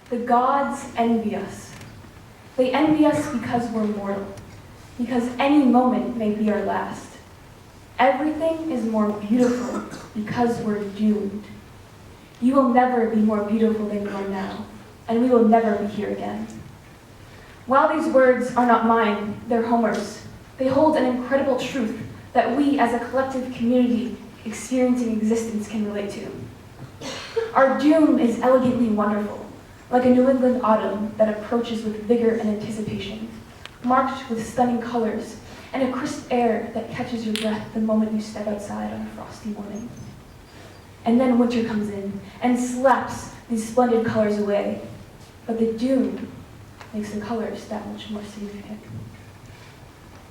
The gods envy us. They envy us because we're mortal, because any moment may be our last. Everything is more beautiful because we're doomed. You will never be more beautiful than you are now, and we will never be here again. While these words are not mine, they're Homer's. They hold an incredible truth that we as a collective community experiencing existence can relate to. Our doom is elegantly wonderful, like a New England autumn that approaches with vigor and anticipation, marked with stunning colors and a crisp air that catches your breath the moment you step outside on a frosty morning. And then winter comes in and slaps these splendid colors away, but the doom makes the colors that much more significant.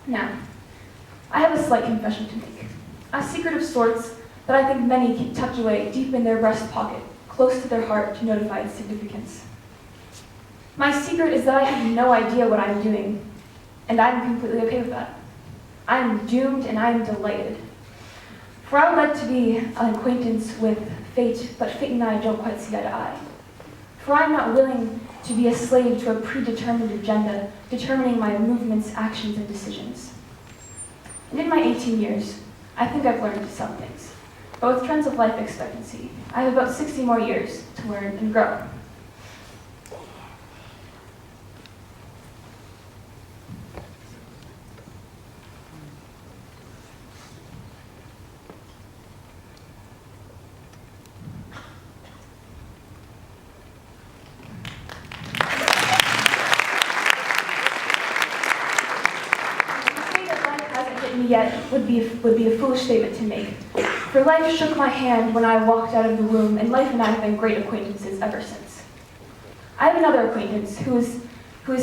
Now, I have a slight confession to make, a secret of sorts that I think many keep tucked away deep in their breast pocket, close to their heart to notify its significance. My secret is that I have no idea what I'm doing, and I'm completely okay with that. I'm doomed and I'm delighted. For I would like to be an acquaintance with fate, but fate and I don't quite see eye to eye. For I'm not willing to be a slave to a predetermined agenda, determining my movements, actions, and decisions. And in my 18 years, I think I've learned some things. But with trends of life expectancy, I have about 60 more years to learn and grow. Yet would be a foolish statement to make. For life shook my hand when I walked out of the room, and life and I have been great acquaintances ever since. I have another acquaintance who is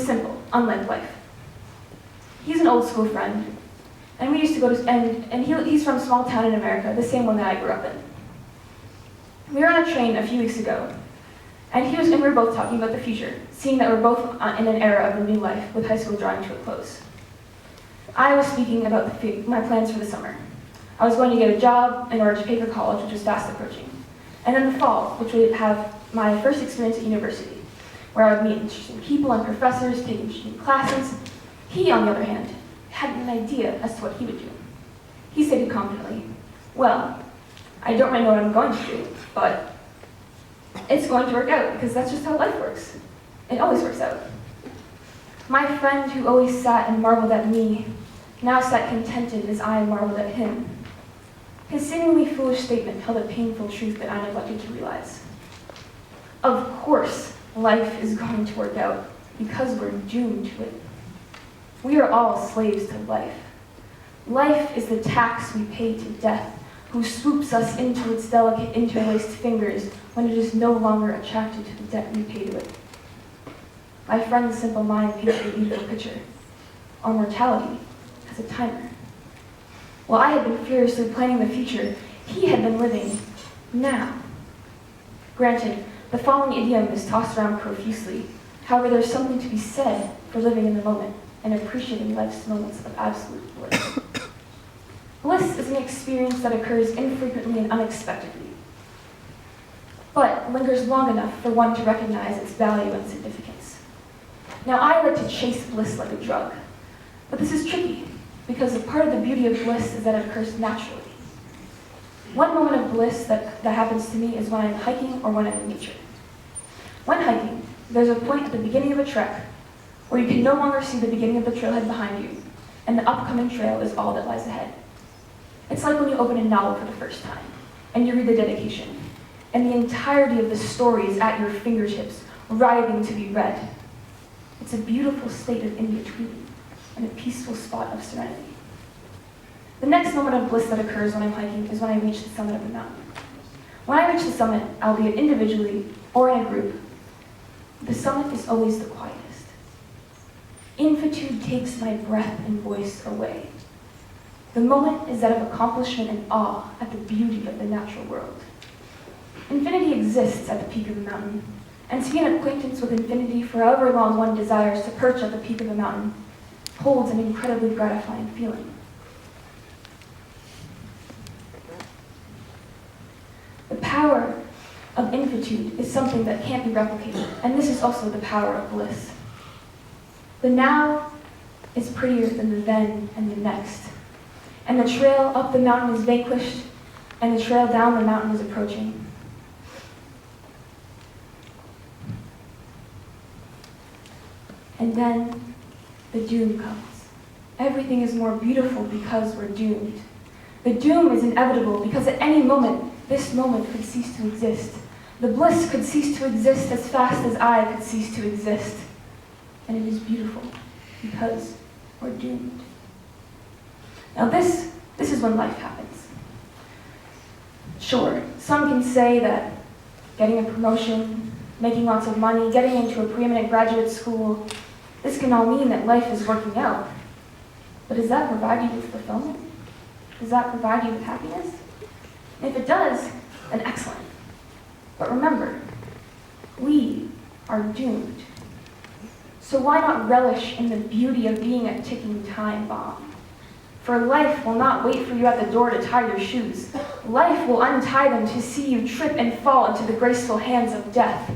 simple, unlike life. He's an old school friend, and we used to go to, he's from a small town in America, the same one that I grew up in. We were on a train a few weeks ago, and we were both talking about the future, seeing that we're both in an era of a new life with high school drawing to a close. I was speaking about my plans for the summer. I was going to get a job in order to pay for college, which was fast approaching. And in the fall, which would have my first experience at university, where I would meet interesting people and professors, take interesting classes. He, on the other hand, had an idea as to what he would do. He stated confidently, well, I don't really know what I'm going to do, but it's going to work out, because that's just how life works. It always works out. My friend who always sat and marveled at me now sat contented as I marveled at him. His seemingly foolish statement held a painful truth that I neglected to realize. Of course, life is going to work out because we're doomed to it. We are all slaves to life. Life is the tax we pay to death, who swoops us into its delicate interlaced fingers when it is no longer attracted to the debt we pay to it. My friend's simple mind painted a beautiful picture. Our mortality has a timer. While I had been furiously planning the future, he had been living now. Granted, the following idiom is tossed around profusely. However, there's something to be said for living in the moment and appreciating life's moments of absolute bliss. Bliss is an experience that occurs infrequently and unexpectedly, but lingers long enough for one to recognize its value and significance. Now, I like to chase bliss like a drug, but this is tricky, because a part of the beauty of bliss is that it occurs naturally. One moment of bliss that happens to me is when I'm hiking or when I'm in nature. When hiking, there's a point at the beginning of a trek where you can no longer see the beginning of the trailhead behind you, and the upcoming trail is all that lies ahead. It's like when you open a novel for the first time, and you read the dedication, and the entirety of the story is at your fingertips, writhing to be read. It's a beautiful state of in-between, and a peaceful spot of serenity. The next moment of bliss that occurs when I'm hiking is when I reach the summit of the mountain. When I reach the summit, albeit individually or in a group, the summit is always the quietest. Infinitude takes my breath and voice away. The moment is that of accomplishment and awe at the beauty of the natural world. Infinity exists at the peak of the mountain, and to be an acquaintance with infinity for however long one desires to perch at the peak of the mountain holds an incredibly gratifying feeling. The power of infinitude is something that can't be replicated, and this is also the power of bliss. The now is prettier than the then and the next, and the trail up the mountain is vanquished, and the trail down the mountain is approaching. And then the doom comes. Everything is more beautiful because we're doomed. The doom is inevitable because at any moment, this moment could cease to exist. The bliss could cease to exist as fast as I could cease to exist. And it is beautiful because we're doomed. Now this is when life happens. Sure, some can say that getting a promotion, making lots of money, getting into a preeminent graduate school, this can all mean that life is working out. But does that provide you with fulfillment? Does that provide you with happiness? And if it does, then excellent. But remember, we are doomed. So why not relish in the beauty of being a ticking time bomb? For life will not wait for you at the door to tie your shoes. Life will untie them to see you trip and fall into the graceful hands of death.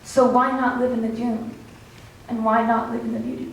So why not live in the doom? And why not live in the beauty?